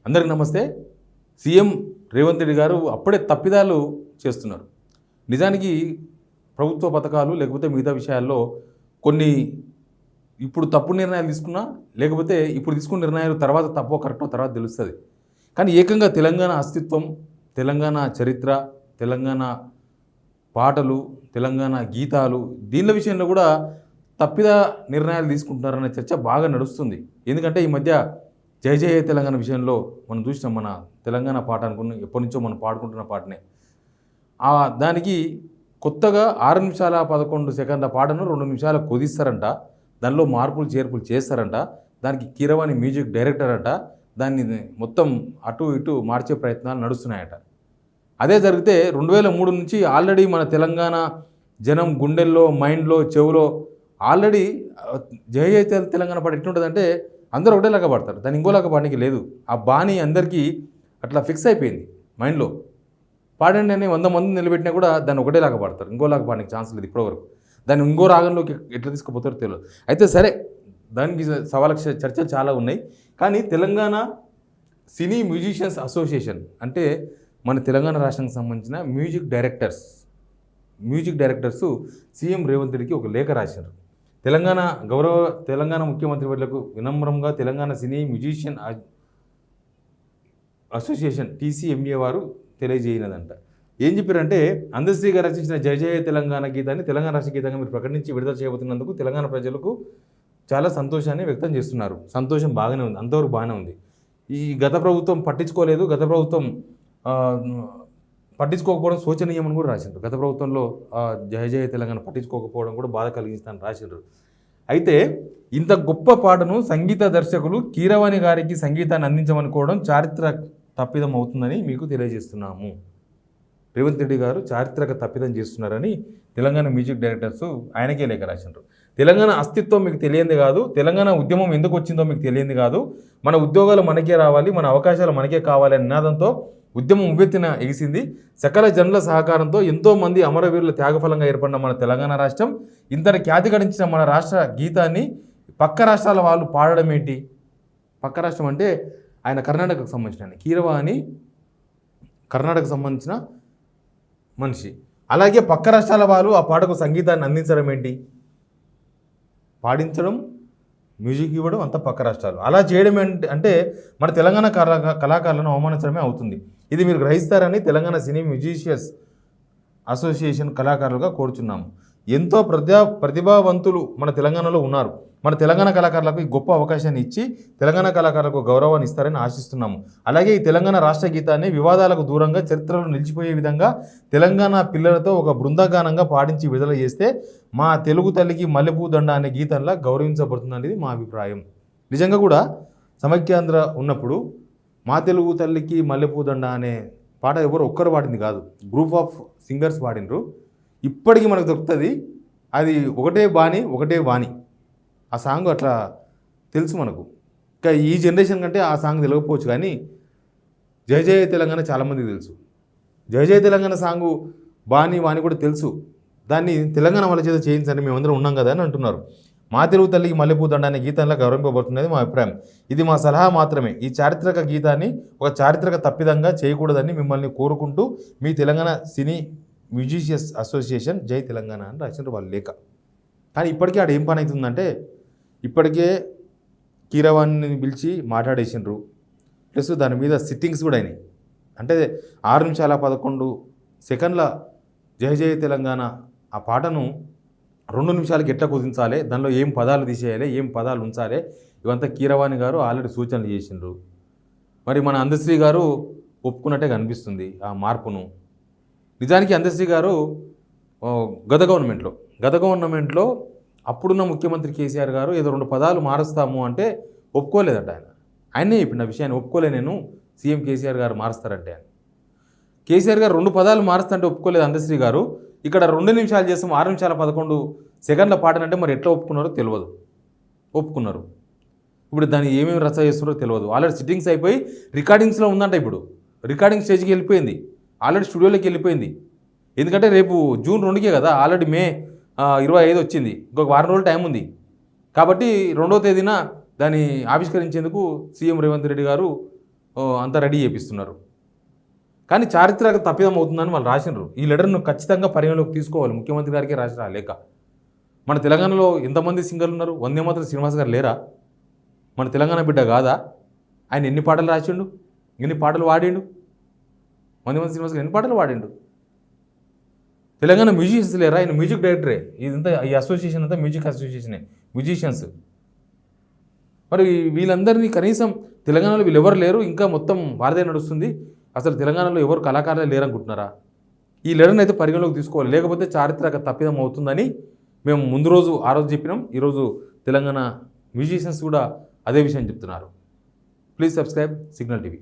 అందరికీ నమస్తే. సీఎం రేవంత్ రెడ్డి గారు అప్పుడే తప్పిదాలు చేస్తున్నారు. నిజానికి ప్రభుత్వ పథకాలు లేకపోతే మిగతా విషయాల్లో కొన్ని ఇప్పుడు తప్పు నిర్ణయాలు తీసుకున్నా, లేకపోతే ఇప్పుడు తీసుకున్న నిర్ణయాలు తర్వాత తప్పో కరెక్టో తర్వాత తెలుస్తుంది. కానీ ఏకంగా తెలంగాణ అస్తిత్వం, తెలంగాణ చరిత్ర, తెలంగాణ పాటలు, తెలంగాణ గీతాలు దీనిల విషయంలో కూడా తప్పిద నిర్ణయాలు తీసుకుంటున్నారనే చర్చ బాగా నడుస్తుంది. ఎందుకంటే ఈ మధ్య జై జయ తెలంగాణ విషయంలో మనం చూసినాం. మన తెలంగాణ పాట అనుకున్న ఎప్పటి నుంచో మనం పాడుకుంటున్న పాటనే. దానికి కొత్తగా 6 నిమిషాల 11 సెకండ్ల పాటను 2 నిమిషాలు కుదిస్తారంట. దానిలో మార్పులు చేర్పులు చేస్తారంట. దానికి కీరవాణి మ్యూజిక్ డైరెక్టర్ అంట. దాన్ని మొత్తం అటు ఇటు మార్చే ప్రయత్నాలు నడుస్తున్నాయట. అదే జరిగితే 2003 నుంచి ఆల్రెడీ మన తెలంగాణ జనం గుండెల్లో, మైండ్లో, చెవులో ఆల్రెడీ జై జై తెలంగాణ పాట ఎట్లుంటుందంటే అందరూ ఒకటేలాగా పాడతారు. దాన్ని ఇంకోలాగా పాడడానికి లేదు. ఆ బాణి అందరికీ అట్లా ఫిక్స్ అయిపోయింది మైండ్లో. పాడండి అని 100 మంది నిలబెట్టినా కూడా దాన్ని ఒకటేలాగా పాడతారు. ఇంకోలాగా పాడడానికి ఛాన్స్ లేదు ఇప్పటివరకు. దాన్ని ఇంకో రాగంలోకి ఎట్లా తీసుకుపోతారో తెలియదు. అయితే సరే, దానికి సవాళ్ళ చర్చలు చాలా ఉన్నాయి. కానీ తెలంగాణ సినీ మ్యూజిషియన్స్ అసోసియేషన్ అంటే మన తెలంగాణ రాష్ట్రానికి సంబంధించిన మ్యూజిక్ డైరెక్టర్స్ సీఎం రేవంత్ రెడ్డికి ఒక లేఖ రాశారు. తెలంగాణ ముఖ్యమంత్రి వర్యులకు వినమ్రంగా తెలంగాణ సినీ మ్యూజిషియన్ అసోసియేషన్ TCMA వారు తెలియజేయనదంట. ఏం చెప్పారంటే, అందశ్రీ గారు రచించిన జయ జయ తెలంగాణ గీతాన్ని తెలంగాణ రాష్ట్ర గీతంగా మీరు ప్రకటించి విడుదల చేయబోతున్నందుకు తెలంగాణ ప్రజలకు చాలా సంతోషాన్ని వ్యక్తం చేస్తున్నారు. సంతోషం బాగానే ఉంది, అంతవరకు బాగానే ఉంది. ఈ గత ప్రభుత్వం పట్టించుకోలేదు, గత ప్రభుత్వం పట్టించుకోకపోవడం శోచనీయమని కూడా రాసిండ్రు. గత ప్రభుత్వంలో జయ జయ తెలంగాణ పట్టించుకోకపోవడం కూడా బాధ కలిగిస్తానని రాసిండ్రు. అయితే ఇంత గొప్ప పాటను సంగీత దర్శకులు కీరవాణి గారికి సంగీతాన్ని అందించమనుకోవడం చారిత్రక తప్పిదం అవుతుందని మీకు తెలియజేస్తున్నాము. రేవంత్ రెడ్డి గారు చారిత్రక తప్పిదం చేస్తున్నారని తెలంగాణ మ్యూజిక్ డైరెక్టర్స్ ఆయనకే లేఖ రాసిండ్రు. తెలంగాణ అస్తిత్వం మీకు తెలియంది కాదు, తెలంగాణ ఉద్యమం ఎందుకు వచ్చిందో మీకు తెలియంది కాదు, మన ఉద్యోగాలు మనకే రావాలి, మన అవకాశాలు మనకే కావాలి అనే నినాదంతో ఉద్యమం ఉవ్వెత్తిన ఎగిసింది. సకల జనుల సహకారంతో ఎంతోమంది అమరవీరుల త్యాగఫలంగా ఏర్పడిన మన తెలంగాణ రాష్ట్రం ఇంతటి ఖ్యాతి గడించిన మన రాష్ట్ర గీతాన్ని పక్క రాష్ట్రాల వాళ్ళు పాడడం ఏంటి? పక్క రాష్ట్రం అంటే ఆయన కర్ణాటకకు సంబంధించిన కీరవాణి, కర్ణాటకకు సంబంధించిన మనిషి. అలాగే పక్క రాష్ట్రాల వాళ్ళు ఆ పాటకు సంగీతాన్ని అందించడం ఏంటి? పాడించడం, మ్యూజిక్ ఇవ్వడం అంతా పక్క రాష్ట్రాలు. అలా చేయడం అంటే మన తెలంగాణ కళాకారులను అవమానించడమే అవుతుంది. ఇది మీరు గ్రహిస్తారని తెలంగాణ సినీ మ్యూజిషియన్స్ అసోసియేషన్ కళాకారులుగా కోరుచున్నాము. ఎంతో ప్రతిభావంతులు మన తెలంగాణలో ఉన్నారు. మన తెలంగాణ కళాకారులకు ఈ గొప్ప అవకాశాన్ని ఇచ్చి తెలంగాణ కళాకారులకు గౌరవాన్ని ఇస్తారని ఆశిస్తున్నాము. అలాగే ఈ తెలంగాణ రాష్ట్ర గీతాన్ని వివాదాలకు దూరంగా చరిత్రలో నిలిచిపోయే విధంగా తెలంగాణ పిల్లలతో ఒక బృందగానంగా పాడించి విడుదల చేస్తే మా తెలుగు తల్లికి మల్లెపూ దండ అనే గీతంలా గౌరవించబడుతుందనేది మా అభిప్రాయం. నిజంగా కూడా సమైక్యాంధ్ర ఉన్నప్పుడు మా తెలుగు తల్లికి మల్లెపూ దండ అనే పాట ఎవరు ఒక్కరు పాడింది కాదు, గ్రూప్ ఆఫ్ సింగర్స్ పాడినరు. ఇప్పటికీ మనకు దొరుకుతుంది. అది ఒకటే బాణి. ఆ సాంగ్ అట్లా తెలుసు మనకు. ఇంకా ఈ జనరేషన్ కంటే ఆ సాంగ్ తెలియకపోవచ్చు, కానీ జయ జయ తెలంగాణ చాలామందికి తెలుసు. జయ జయ తెలంగాణ సాంగు వాణి కూడా తెలుసు. దాన్ని తెలంగాణ వాళ్ళ చేత చేయించండి, మేమందరం ఉన్నాం కదా అని అంటున్నారు. మా తెలుగు తల్లికి మల్లెపూ దండ అనే గీతంలో గౌరవింపబడుతున్నది మా అభిప్రాయం. ఇది మా సలహా మాత్రమే. ఈ చారిత్రక గీతాన్ని ఒక చారిత్రక తప్పిదంగా చేయకూడదని మిమ్మల్ని కోరుకుంటూ మీ తెలంగాణ సినీ మ్యూజిషియన్స్ అసోసియేషన్ జై తెలంగాణ అని రాసిన వాళ్ళ లేఖ. కానీ ఇప్పటికీ ఆడ ఏం పని అవుతుందంటే, ఇప్పటికే కీరవాణిని పిలిచి మాట్లాడేసిండ్రు. ప్లస్ దాని మీద సిట్టింగ్స్ కూడా అయినాయి. అంటే 6 నిమిషాల 11 సెకండ్ల జయ జయ తెలంగాణ ఆ పాటను 2 నిమిషాలకి ఎట్లా కుదించాలి, దానిలో ఏం పదాలు తీసేయాలి, ఏం పదాలు ఉంచాలి, ఇవంతా కీరవాణి గారు ఆల్రెడీ సూచనలు చేసిండ్రు. మరి మన అందశ్రీ గారు ఒప్పుకున్నట్టే కనిపిస్తుంది ఆ మార్పును. నిజానికి అందశ్రీ గారు గత గవర్నమెంట్లో అప్పుడున్న ముఖ్యమంత్రి కేసీఆర్ గారు ఏదో 2 పదాలు మారుస్తాము అంటే ఒప్పుకోలేదట. ఆయనే చెప్పిన విషయాన్ని ఒప్పుకోలే, నేను సీఎం కేసీఆర్ గారు మారుస్తారంటే అని. కేసీఆర్ గారు 2 పదాలు మారుస్తుంటే ఒప్పుకోలేదు అందశ్రీ గారు. ఇక్కడ 2 నిమిషాలు చేస్తాం 6 నిమిషాల 11 సెకండ్ల పాటనంటే మరి ఎట్లా ఒప్పుకున్నారో తెలియదు. ఒప్పుకున్నారు. ఇప్పుడు దాన్ని ఏమేమి రచ చేస్తున్నారో తెలియదు. ఆల్రెడీ సిట్టింగ్స్ అయిపోయి రికార్డింగ్స్లో ఉందంట. ఇప్పుడు రికార్డింగ్ స్టేజ్కి వెళ్ళిపోయింది, ఆల్రెడీ స్టూడియోలోకి వెళ్ళిపోయింది. ఎందుకంటే రేపు జూన్ 2కే కదా, ఆల్రెడీ మే 25 వచ్చింది, ఇంకొక వారం రోజులు టైం ఉంది. కాబట్టి 2వ తేదీన దాన్ని ఆవిష్కరించేందుకు సీఎం రేవంత్ రెడ్డి గారు అంతా రెడీ చేపిస్తున్నారు. కానీ చారిత్రక తప్పిదం అవుతుందని వాళ్ళు రాసినారు. ఈ లెటర్ను ఖచ్చితంగా పరిగణలోకి తీసుకోవాలి. ముఖ్యమంత్రి గారికి రాసిన లేఖ. మన తెలంగాణలో ఎంతమంది సింగర్లు ఉన్నారు? వందే మాత్రం శ్రీనివాస్ గారు లేరా? మన తెలంగాణ బిడ్డ కాదా? ఆయన ఎన్ని పాటలు రాసిండు, ఎన్ని పాటలు వాడిండు? వందే మాత్రం శ్రీనివాస్ గారు ఎన్ని పాటలు వాడిండు? తెలంగాణ మ్యూజిషియన్స్ లేరా? ఆయన మ్యూజిక్ డైరెక్టరే. ఇదంతా ఈ అసోసియేషన్ అంతా మ్యూజిక్ అసోసియేషనే, మ్యూజిషియన్స్. మరి వీళ్ళందరినీ కనీసం తెలంగాణలో వీళ్ళు ఎవరు లేరు, ఇంకా మొత్తం వారదే నడుస్తుంది, అసలు తెలంగాణలో ఎవరు కళాకారులే లేరనుకుంటున్నారా? ఈ లెటర్ని అయితే పరిగణలోకి తీసుకోవాలి. లేకపోతే చారిత్రక తప్పిదం అవుతుందని మేము ముందు రోజు ఆ రోజు చెప్పినాం. ఈరోజు తెలంగాణ మ్యూజిషియన్స్ కూడా అదే విషయం చెప్తున్నారు. Please subscribe signal TV.